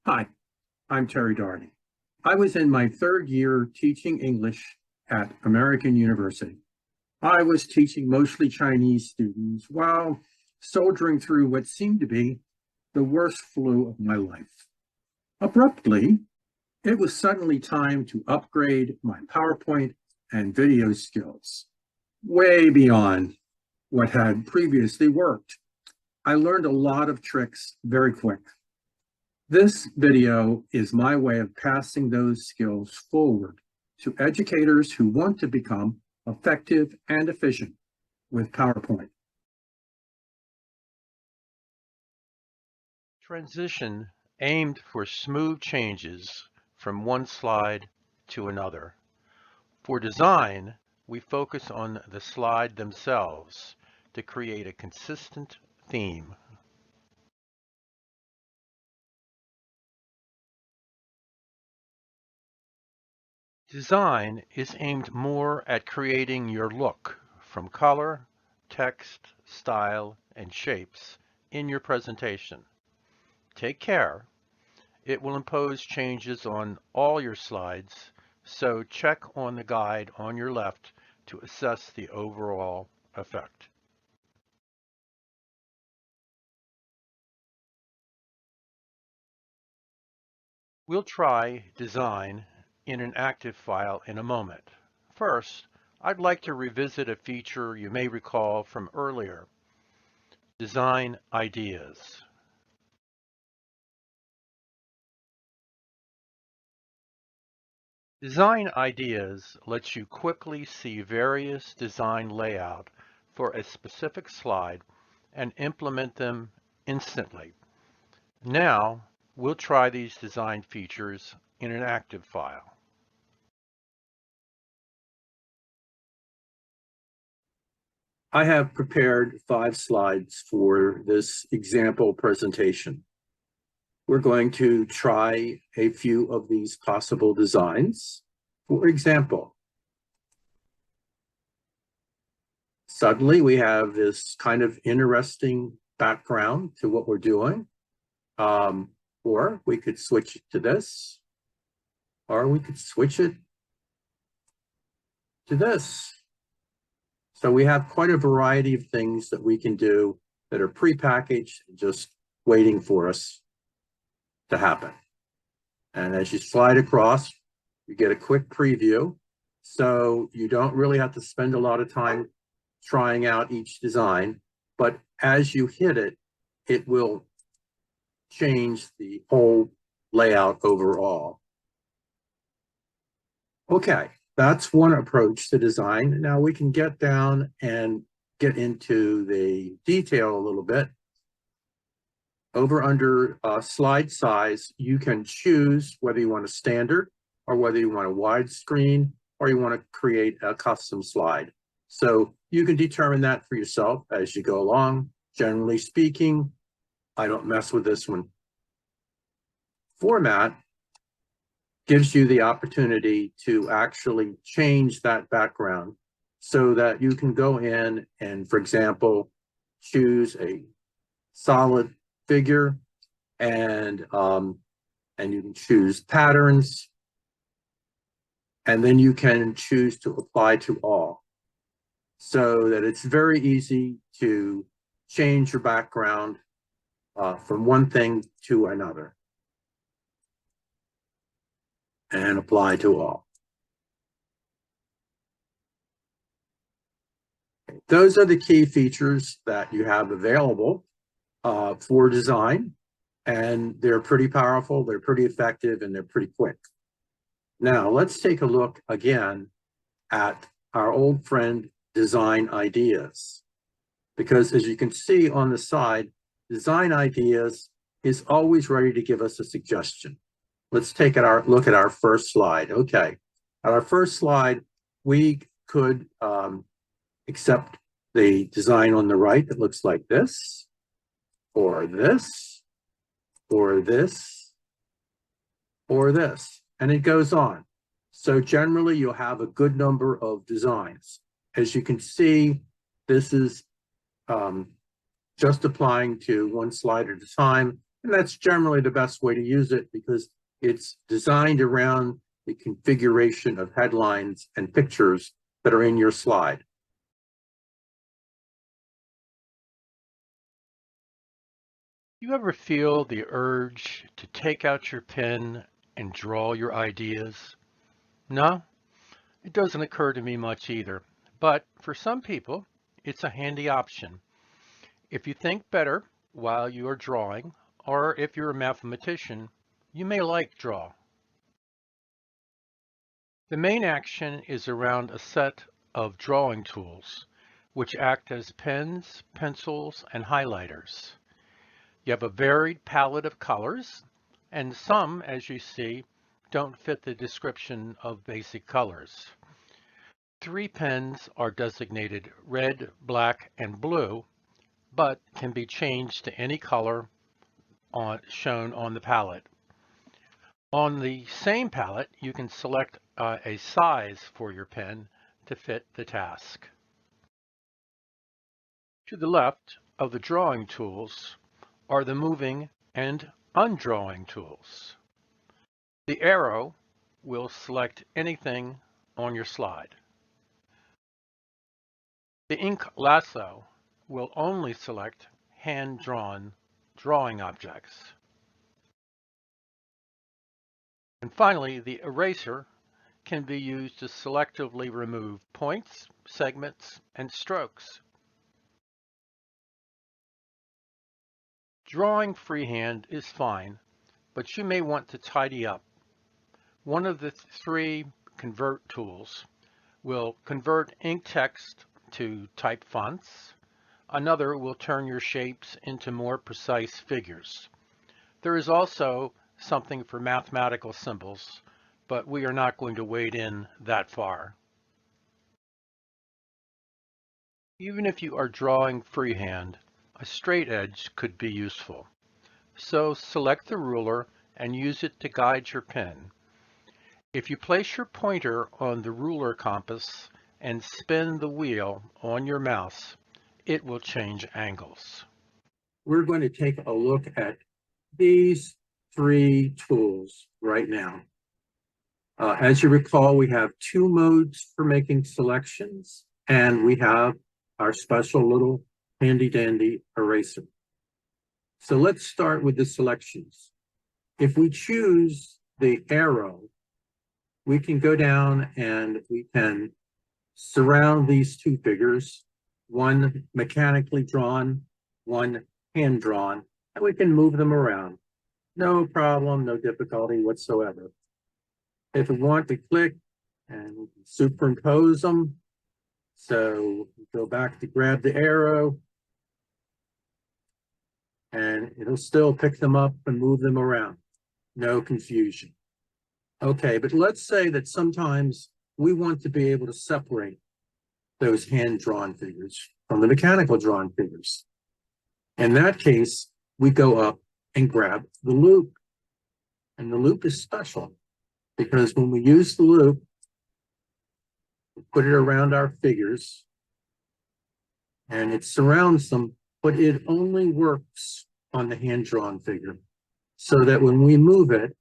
Hi, I'm Terry Darney. I was in my third year teaching English at American University. I was teaching mostly Chinese students while soldiering through what seemed to be the worst flu of my life. Abruptly, it was suddenly time to upgrade my PowerPoint and video skills, way beyond what had previously worked. I learned a lot of tricks very quick. This video is my way of passing those skills forward to educators who want to become effective and efficient with PowerPoint. Transition aimed for smooth changes from one slide to another. For design, we focus on the slide themselves to create a consistent theme. Design is aimed more at creating your look from color, text, style, and shapes in your presentation. Take care. It will impose changes on all your slides, so check on the guide on your left to assess the overall effect. We'll try design in an active file in a moment. First, I'd like to revisit a feature you may recall from earlier, design ideas. Design ideas lets you quickly see various design layout for a specific slide and implement them instantly. Now, we'll try these design features in an active file. I have prepared 5 slides for this example presentation. We're going to try a few of these possible designs. For example, suddenly we have this kind of interesting background to what we're doing. Or we could switch it to this, or we could switch it to this. So we have quite a variety of things that we can do that are prepackaged, just waiting for us to happen. And as you slide across, you get a quick preview. So you don't really have to spend a lot of time trying out each design, but as you hit it, it will change the whole layout overall. Okay, that's one approach to design. Now we can get down and get into the detail a little bit. Over under slide size, you can choose whether you want a standard or whether you want a widescreen or you want to create a custom slide. So you can determine that for yourself as you go along. Generally speaking, I don't mess with this one. Format gives you the opportunity to actually change that background so that you can go in and, for example, choose a solid figure and you can choose patterns, and then you can choose to apply to all, so that it's very easy to change your background from one thing to another and apply to all. Those are the key features that you have available for design, and they're pretty powerful, they're pretty effective, and they're pretty quick. Now, let's take a look again at our old friend, design ideas. Because as you can see on the side, design ideas is always ready to give us a suggestion. Let's take a look at our first slide. Okay, at our first slide, we could accept the design on the right that looks like this, or this, or this, or this, and it goes on. So generally, you'll have a good number of designs. As you can see, this is just applying to one slide at a time, And that's generally the best way to use it because it's designed around the configuration of headlines and pictures that are in your slide. You ever feel the urge to take out your pen and draw your ideas? No, it doesn't occur to me much either. But for some people, it's a handy option. If you think better while you are drawing, or if you're a mathematician, you may like draw. The main action is around a set of drawing tools, which act as pens, pencils, and highlighters. You have a varied palette of colors, and some, as you see, don't fit the description of basic colors. 3 pens are designated red, black, and blue, but can be changed to any color shown on the palette. On the same palette, you can select a size for your pen to fit the task. To the left of the drawing tools are the moving and undrawing tools. The arrow will select anything on your slide. The ink lasso will only select hand-drawn drawing objects. And finally, the eraser can be used to selectively remove points, segments, and strokes. Drawing freehand is fine, but you may want to tidy up. One of the 3 convert tools will convert ink text to type fonts. Another will turn your shapes into more precise figures. There is also something for mathematical symbols, but we are not going to wade in that far. Even if you are drawing freehand, a straight edge could be useful. So select the ruler and use it to guide your pen. If you place your pointer on the ruler compass and spin the wheel on your mouse, it will change angles. We're going to take a look at these 3 tools right now. As you recall, we have 2 modes for making selections, and we have our special little handy dandy eraser. So let's start with the selections. If we choose the arrow, we can go down and we can surround these 2 figures, one mechanically drawn, one hand drawn, and we can move them around. No problem, no difficulty whatsoever. If we want to click and superimpose them, so go back to grab the arrow, and it'll still pick them up and move them around. No confusion. Okay, but let's say that sometimes we want to be able to separate those hand-drawn figures from the mechanical drawn figures. In that case, we go up and grab the loop. And the loop is special because when we use the loop, we put it around our figures and it surrounds them, but it only works on the hand-drawn figure so that when we move it,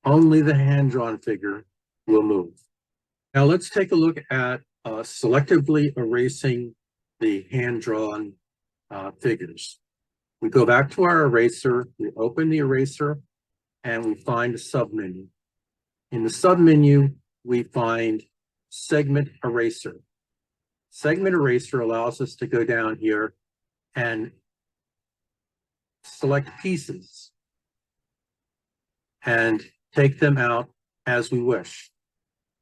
only the hand-drawn figure will move. Now let's take a look at selectively erasing the hand-drawn figures. We go back to our eraser, we open the eraser, and we find a submenu. In the submenu, we find segment eraser. Segment eraser allows us to go down here and select pieces and take them out as we wish,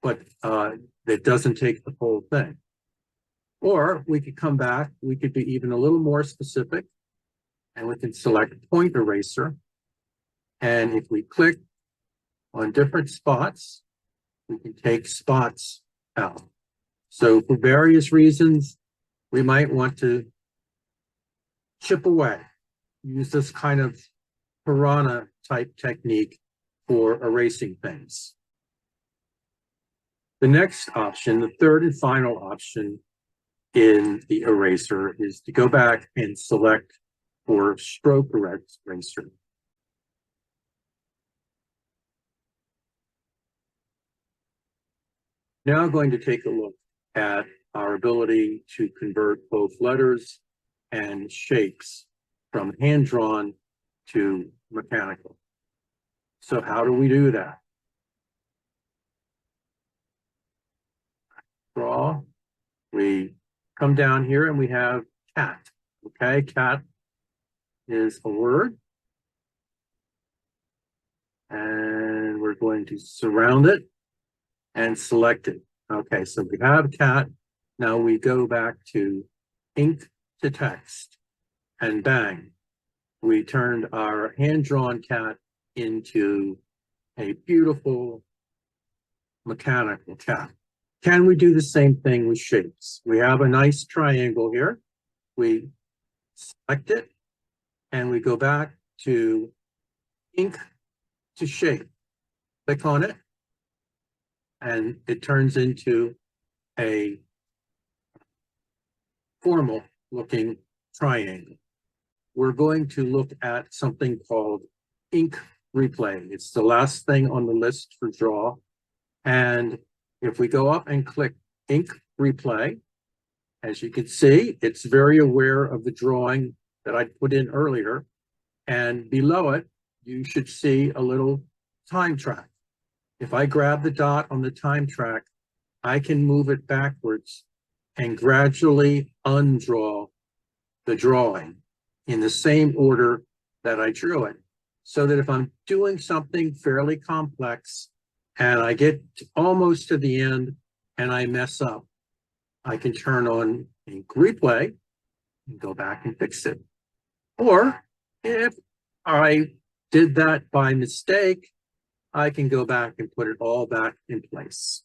but that doesn't take the whole thing. Or we could come back, we could be even a little more specific, and we can select point eraser. And if we click on different spots, we can take spots out. So for various reasons, we might want to chip away, use this kind of piranha type technique for erasing things. The next option, the third and final option in the eraser, is to go back and select or stroke eraser. Now I'm going to take a look at our ability to convert both letters and shapes from hand-drawn to mechanical. So how do we do that? Draw. We come down here and we have cat. Okay, cat is a word. And we're going to surround it and select it. Okay, so we have cat. Now we go back to ink to text, and bang, we turned our hand-drawn cat into a beautiful mechanical cat. Can we do the same thing with shapes? We have a nice triangle here. We select it and we go back to ink to shape. Click on it and it turns into a formal looking triangle. We're going to look at something called ink replay. It's the last thing on the list for draw. And if we go up and click ink replay, as you can see, it's very aware of the drawing that I put in earlier. And below it, you should see a little time track. If I grab the dot on the time track, I can move it backwards and gradually undraw the drawing in the same order that I drew it. So that if I'm doing something fairly complex and I get almost to the end and I mess up, I can turn on ink replay and go back and fix it. Or if I did that by mistake, I can go back and put it all back in place.